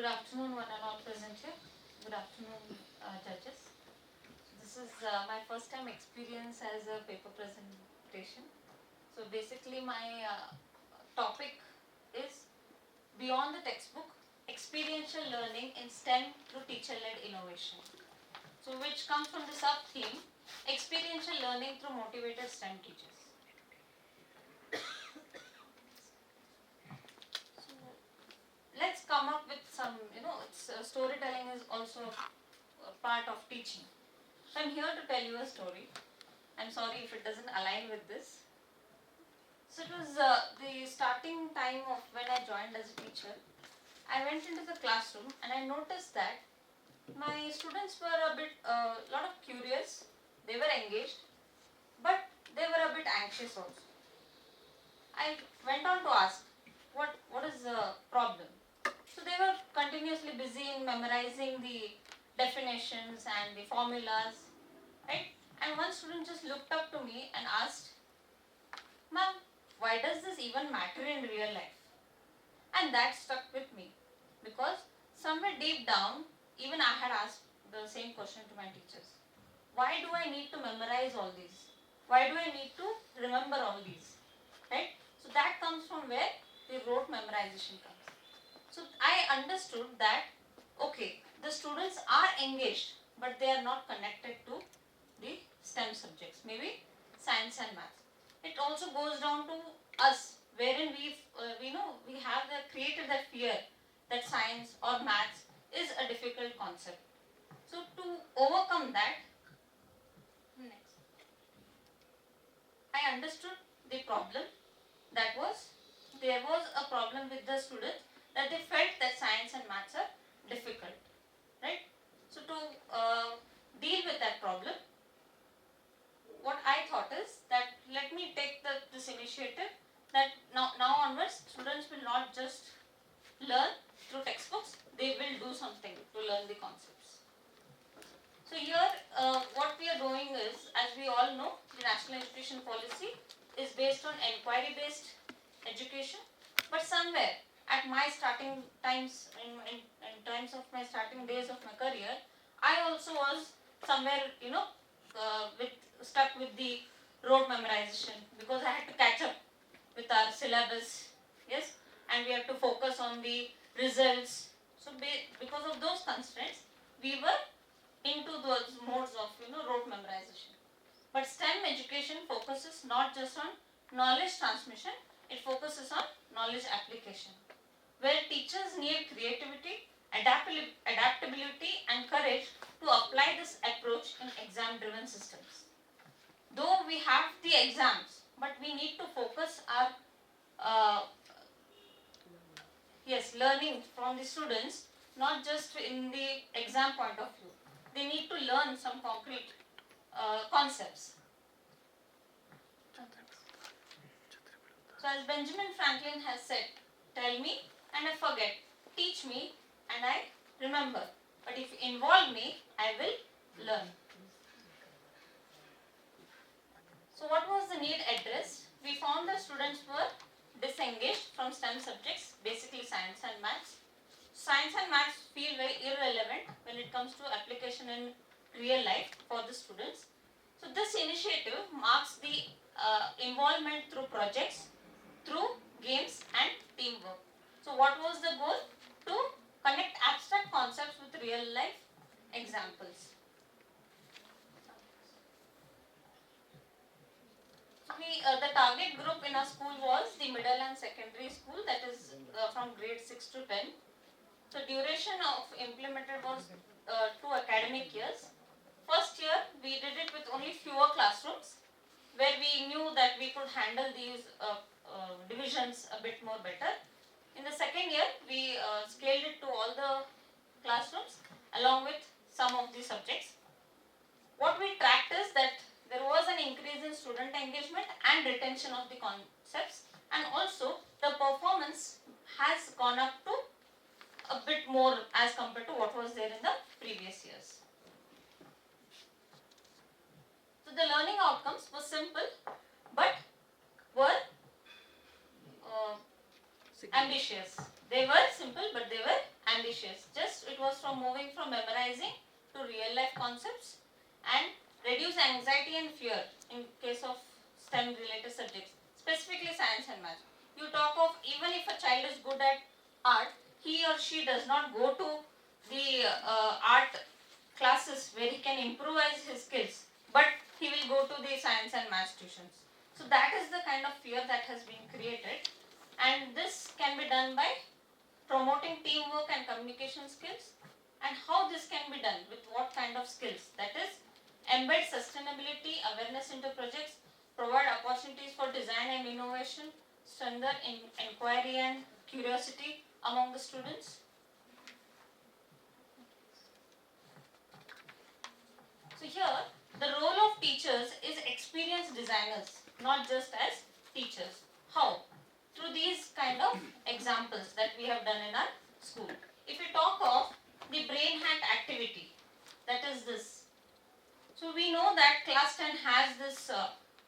Good afternoon, one and all present here. Good afternoon, judges. This is my first time experience as a paper presentation. So basically my topic is beyond the textbook, experiential learning in STEM through teacher-led innovation. So which comes from the sub-theme, experiential learning through motivated STEM teachers. Let's come up with some, storytelling is also a part of teaching. So I'm here to tell you a story. I'm sorry if it doesn't align with this. So it was the starting time of when I joined as a teacher. I went into the classroom and I noticed that my students were a lot of curious. They were engaged, but they were a bit anxious also. I went on to ask, what is the problem? So they were continuously busy in memorizing the definitions and the formulas, right? And one student just looked up to me and asked, "Ma'am, why does this even matter in real life?" And that stuck with me because somewhere deep down, even I had asked the same question to my teachers. Why do I need to memorize all these? Why do I need to remember all these? Right? So that comes from where the rote memorization comes. So I understood that, okay, the students are engaged, but they are not connected to the STEM subjects, maybe science and math. It also goes down to us, wherein we have created that fear that science or maths is a difficult concept. So to overcome that, next, I understood the problem. That was, there was a problem with the students that they felt that science and maths are difficult, right? So to deal with that problem, what I thought is that let me take this initiative that now onwards students will not just learn through textbooks, they will do something to learn the concepts. So here what we are doing is, as we all know, the National Education Policy is based on inquiry based education, but somewhere at my starting times, in times of my starting days of my career, I also was somewhere stuck with the rote memorization because I had to catch up with our syllabus, yes, and we had to focus on the results. So because of those constraints, we were into those modes of rote memorization. But STEM education focuses not just on knowledge transmission, it focuses on knowledge application, where teachers need creativity, adaptability and courage to apply this approach in exam-driven systems. Though we have the exams, but we need to focus our learning from the students, not just in the exam point of view. They need to learn some concrete concepts. So as Benjamin Franklin has said, tell me and I forget, teach me and I remember, but if you involve me, I will learn. So what was the need addressed? We found that students were disengaged from STEM subjects, basically science and maths. Science and maths feel very irrelevant when it comes to application in real life for the students. So this initiative marks the involvement through projects, through games and teamwork. So what was the goal? To connect abstract concepts with real life examples. The target group in our school was the middle and secondary school, that is from grade 6 to 10. So duration of implemented was 2 academic years. First year we did it with only fewer classrooms, where we knew that we could handle these divisions a bit more better. In the second year we scaled it to all the classrooms along with some of the subjects. What we tracked is that there was an increase in student engagement and retention of the concepts, and also the performance has gone up to a bit more as compared to what was there in the previous years. So the learning outcomes were simple but were ambitious. They were simple but they were ambitious. was from moving from memorizing to real life concepts and reduce anxiety and fear in case of STEM related subjects, specifically science and math. You talk of even if a child is good at art, he or she does not go to the art classes where he can improvise his skills, but he will go to the science and math tuitions. So that is the kind of fear that has been created, and this can be done by promoting teamwork and communication skills. And how this can be done, with what kind of skills, that is embed sustainability awareness into projects, provide opportunities for design and innovation, strengthen inquiry and curiosity among the students. So here the role of teachers is experienced designers, not just as teachers. How? Through these kind of examples that we have done in our school. If we talk of the brain hack activity, that is this. So we know that class 10 has this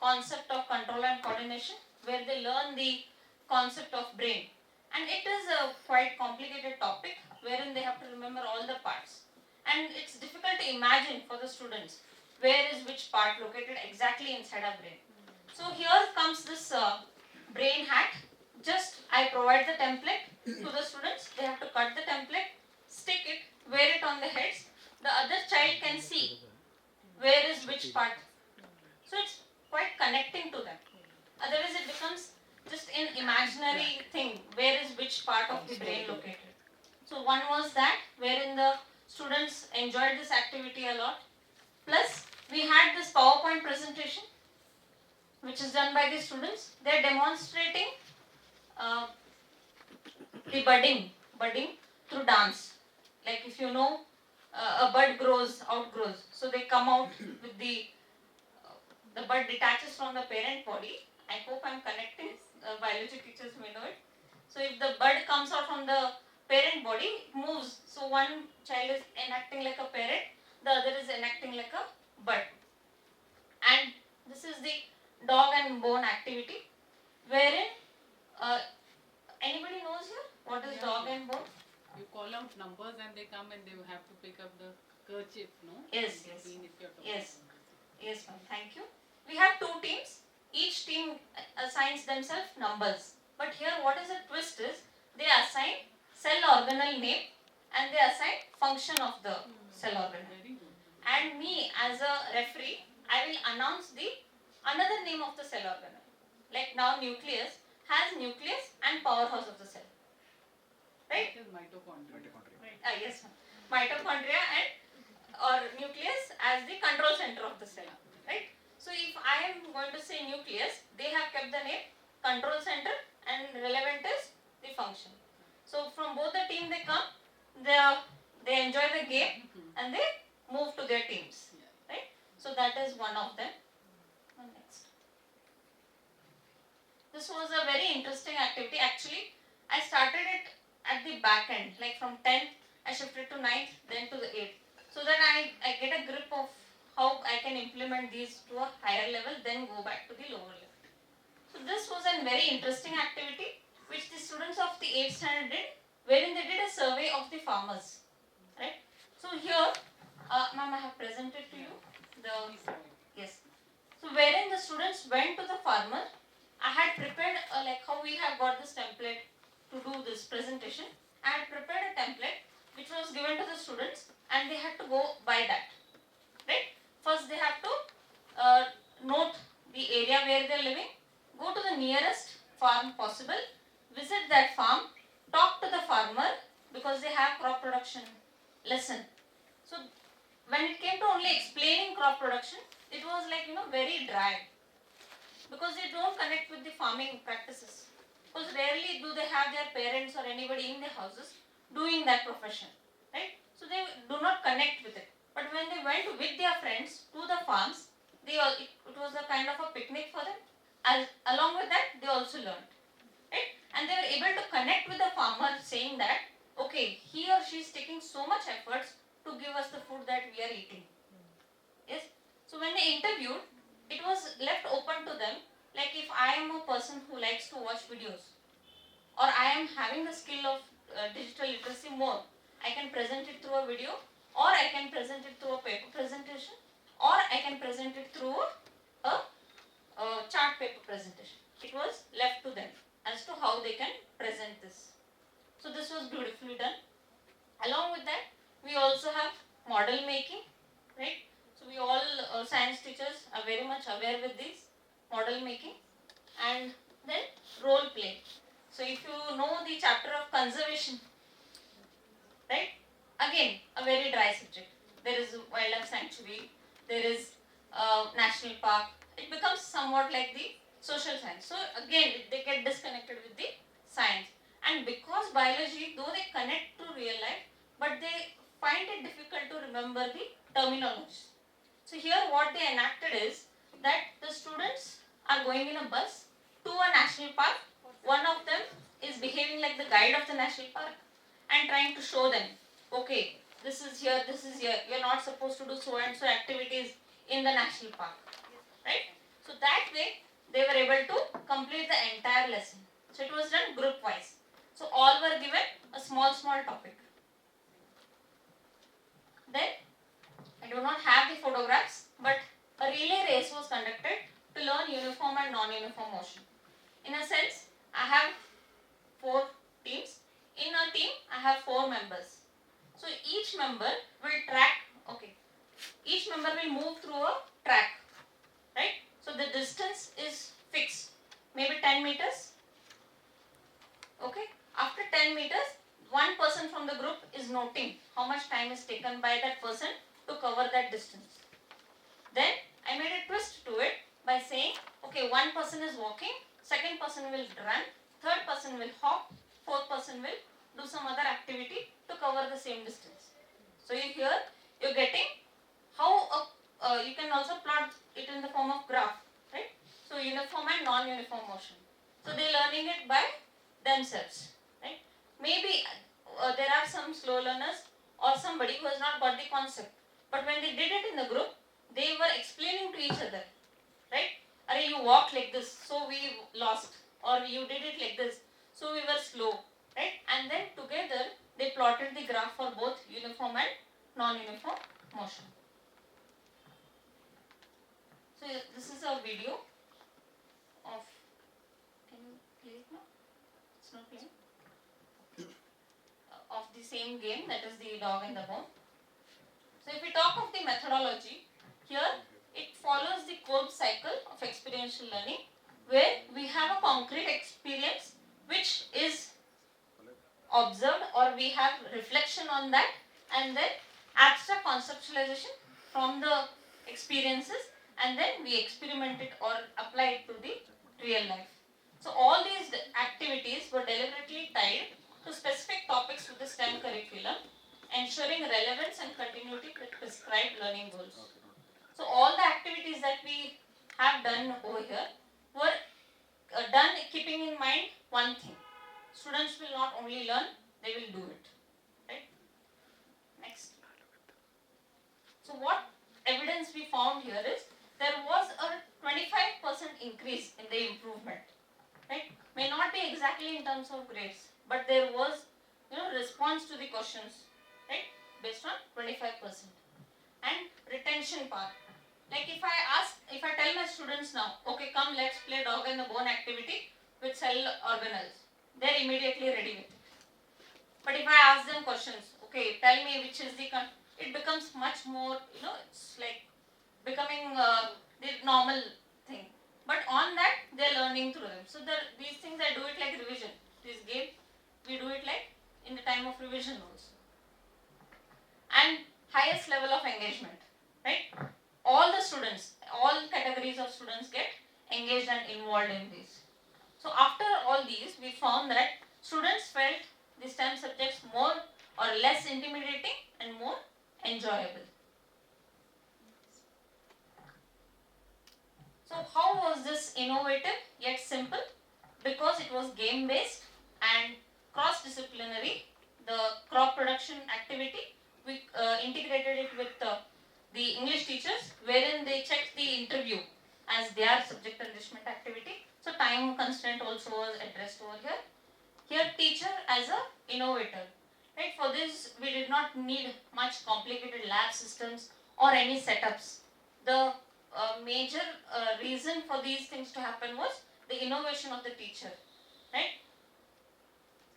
concept of control and coordination, where they learn the concept of brain, and it is a quite complicated topic wherein they have to remember all the parts, and it's difficult to imagine for the students where is which part located exactly inside our brain. So here comes this brain hack. Just I provide the template to the students. They have to cut the template, stick it, wear it on the heads. The other child can see where is which part. So it's quite connecting to them. Otherwise it becomes just an imaginary thing, where is which part of the brain located. So one was that, wherein the students enjoyed this activity a lot. Plus we had this PowerPoint presentation which is done by the students. They are demonstrating uh, the budding through dance. Like if you know, a bud outgrows. So they come out with the bud detaches from the parent body. I hope I am connecting. Biology teachers may know it. So if the bud comes out from the parent body, it moves. So one child is enacting like a parrot, the other is enacting like a bud. And this is the dog and bone activity, wherein anybody knows here what is dog and bone? You call out numbers and they come and they have to pick up the kerchief, no? Yes. Yes, ma'am. Thank you. We have two teams. Each team assigns themselves numbers. But here what is the twist is, they assign cell organelle name and they assign function of the cell organelle. Very good. And me as a referee, I will announce the another name of the cell organelle. Like now nucleus has nucleus and powerhouse of the cell. Right? It is mitochondria. Yes, mitochondria and or nucleus as the control center of the cell. Right? So if I am going to say nucleus, they have kept the name control center and relevant is the function. So from both the team they come, they enjoy the game and they move to their teams. Right? So that is one of them. Next. This was a very interesting activity. Actually, I started it at the back end, like from 10th, I shifted to 9th, then to the 8th. So that I get a grip of how I can implement these to a higher level, then go back to the lower level. So this was a very interesting activity which the students of the 8th standard did, wherein they did a survey of the farmers. Right? So here, ma'am, I have presented to you yes. So wherein the students went to the farmer, I had prepared like how we have got this template to do this presentation. I had prepared a template which was given to the students and they had to go by that. Right? First they have to note the area where they are living, go to the nearest farm possible, visit that farm, talk to the farmer because they have crop production lesson. So when it came to only explaining crop production, it was like very dry because they don't connect with the farming practices. Because rarely do they have their parents or anybody in their houses doing that profession, right? So they do not connect with it. But when they went with their friends to the farms, it was a kind of a picnic for them. Along with that, they also learned, right? And they were able to connect with the farmer, saying that, okay, he or she is taking so much efforts to give us the food that we are eating. Yes. So when they interviewed, it was left open to them. Like if I am a person who likes to watch videos, or I am having the skill of digital literacy more, I can present it through a video, or I can present it through a paper presentation, or I can present it through a chart paper presentation. It was left to them as to how they can present this. So this was beautifully done. Along with that, we also have model making, right? So we all science teachers are very much aware with this model making, and then role play. So if you know the chapter of conservation, right? Again, a very dry subject. There is a wildlife sanctuary, there is a national park. It becomes somewhat like the social science. So again, they get disconnected with the science. And because biology, though they connect to real life, but they find it difficult to remember the terminology. So here what they enacted is that the students are going in a bus to a national park. One of them is behaving like the guide of the national park and trying to show them, okay, this is here, you're not supposed to do so and so activities in the national park, right? So that way they were able to complete the entire lesson. So it was done group wise. So all were given a small topic. Then I do not have the photographs, but a relay race was conducted to learn uniform and non-uniform motion. In a sense, I have 4 teams. In a team, I have 4 members. So each member will each member will move through a track, right? So the distance is fixed, maybe 10 meters. Okay. After 10 meters, one person from the group is noting how much time is taken by that person to cover that distance. Then I made a twist to it by saying, okay, one person is walking, second person will run, third person will hop, fourth person will do some other activity to cover the same distance. So here you're getting how you can also plot it in the form of graph, right? So uniform and non-uniform motion. So they're learning it by themselves, right? Maybe there are some slow learners or somebody who has not got the concept, but when they did it in the group, they were explaining to each other, right? Arey, you walked like this, so we lost, or you did it like this, so we were slow, right? And then together they plotted the graph for both uniform and non-uniform motion. So this is a video of, can you play it now? It's not playing. Of the same game, that is the dog and the bone. So if we talk of the methodology, here it follows the Kolb cycle of experiential learning, where we have a concrete experience which is observed, or we have reflection on that, and then abstract conceptualization from the experiences, and then we experiment it or apply it to the real life. So all these activities were deliberately tied to specific topics with the STEM curriculum, ensuring relevance and continuity with prescribed learning goals. So all the activities that we have done over here were done keeping in mind one thing. Students will not only learn, they will do it. Right? Next. So what evidence we found here is there was a 25% increase in the improvement. Right? May not be exactly in terms of grades, but there was response to the questions, right, based on 25%. And retention part. Like if I tell my students now, okay, come let's play dog and the bone activity with cell organelles, they're immediately ready with it. But if I ask them questions, okay, tell me which is it becomes much more, it's like becoming the normal thing. But on that, they're learning through them. So these things I do it like revision. This game, we do it like in the time of revision also. And highest level of engagement, right? All the students, all categories of students get engaged and involved in this. So after all these, we found that students felt the STEM subjects more or less intimidating and more enjoyable. So how was this innovative yet simple? Because it was game based and cross-disciplinary. The crop production activity, we integrated it with the English teachers, wherein they checked the interview as their subject enrichment activity. So time constraint also was addressed over here. Here teacher as a innovator. Right? For this is we did not need much complicated lab systems or any setups. The major reason for these things to happen was the innovation of the teacher, right?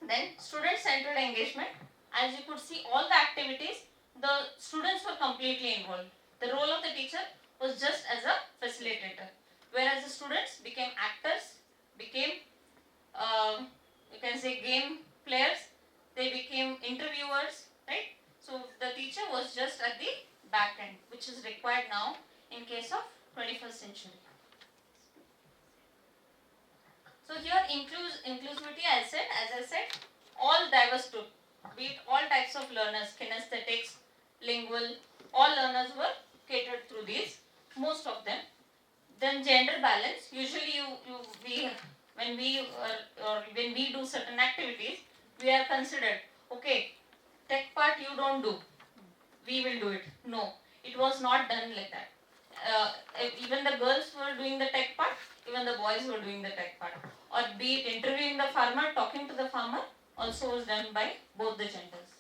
Then student-centered engagement. As you could see, all the activities, the students were completely involved. The role of the teacher was just as a facilitator, whereas the students became actors, became you can say game players, they became interviewers, right? So the teacher was just at the back end, which is required now in case of 21st century. So here inclusivity, as I said, all diverse group, be it all types of learners, kinesthetics, lingual, all learners were catered through these, most of them. Then gender balance, usually when we do certain activities, we are considered, okay, tech part you don't do, we will do it. No, it was not done like that. Even the girls were doing the tech part, even the boys were doing the tech part. Or be it interviewing the farmer, talking to the farmer, also was done by both the genders.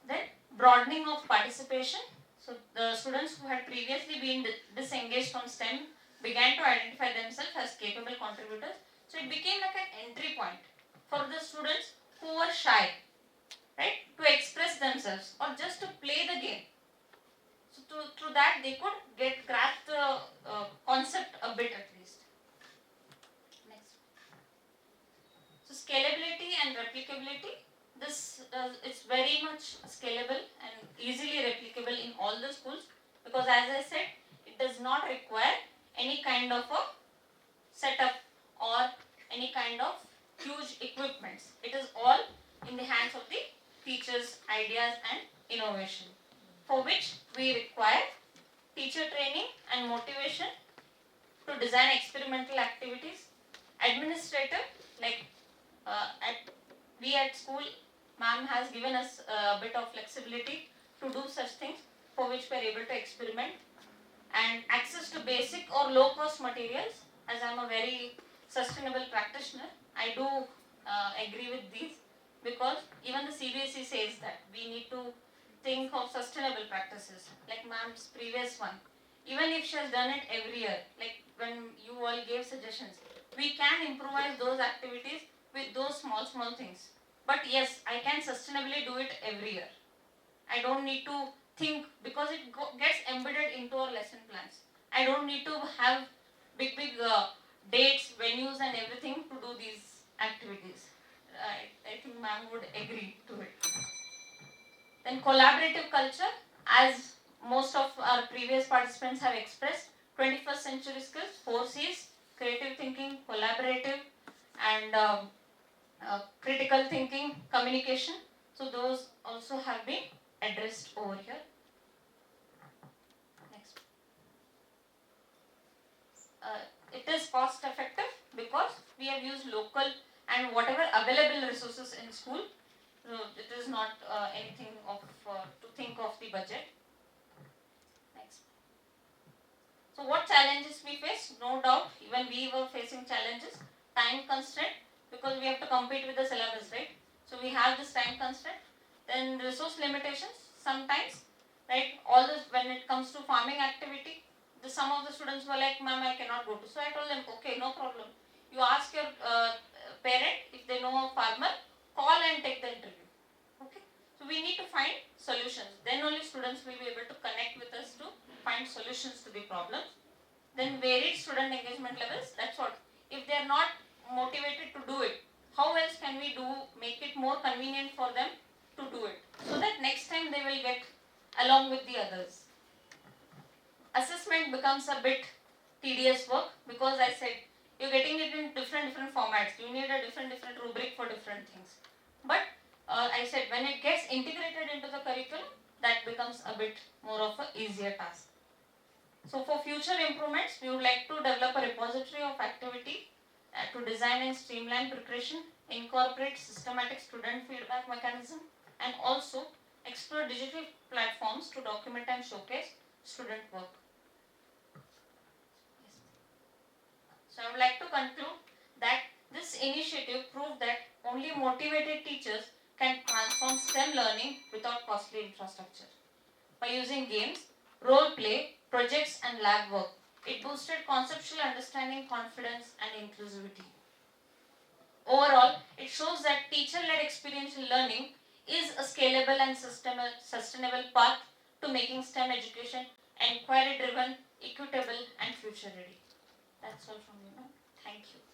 Then broadening of participation. So the students who had previously been disengaged from STEM began to identify themselves as capable contributors. So it became like an entry point for the students who were shy, right, to express themselves or just to play the game. So through that they could grasp the concept a bit at least. Next. So scalability and replicability. This it's very much scalable and easily replicable in all the schools, because as I said, it does not require any kind of a setup or any kind of huge equipments. It is all in the hands of the teachers' ideas and innovation, for which we require teacher training and motivation to design experimental activities, administrator, like at school, ma'am has given us a bit of flexibility to do such things for which we are able to experiment, and access to basic or low cost materials. As I am a very sustainable practitioner, I do agree with these, because even the CBSE says that we need to think of sustainable practices, like ma'am's previous one. Even if she has done it every year, like when you all gave suggestions, we can improvise those activities with those small things. But yes, I can sustainably do it every year. I don't need to think, because it gets embedded into our lesson plans. I don't need to have big dates, venues and everything to do these activities. I think ma'am would agree to it. Then collaborative culture, as most of our previous participants have expressed, 21st century skills, 4 C's, creative thinking, collaborative and critical thinking, communication. So those also have been addressed over here. Next. It is cost effective because we have used local and whatever available resources in school. So it is not anything of to think of the budget. Next. So what challenges we face? No doubt, even we were facing challenges. Time constraint, because we have to compete with the syllabus, right? So we have this time constraint. Then resource limitations sometimes, right? All this, when it comes to farming activity, some of the students were like, ma'am, I cannot go to. So I told them, okay, no problem. You ask your parent if they know a farmer, call and take the interview. Okay. So we need to find solutions. Then only students will be able to connect with us to find solutions to the problems. Then varied student engagement levels. That's what. If they are not motivated to do it, how else can we make it more convenient for them to do it, so that next time they will get along with the others. Assessment becomes a bit tedious work, because I said you're getting it in different formats. You need a different rubric for different things. But I said when it gets integrated into the curriculum, that becomes a bit more of an easier task. So for future improvements, we would like to develop a repository of activity to design and streamline preparation, incorporate systematic student feedback mechanism, and also explore digital platforms to document and showcase student work. Yes. So I would like to conclude that this initiative proved that only motivated teachers can transform STEM learning without costly infrastructure. By using games, role play, projects, and lab work, it boosted conceptual understanding, confidence, and inclusivity. Overall, it shows that teacher-led experiential learning is a scalable and sustainable path to making STEM education inquiry-driven, equitable, and future-ready. That's all from me, ma'am. Thank you.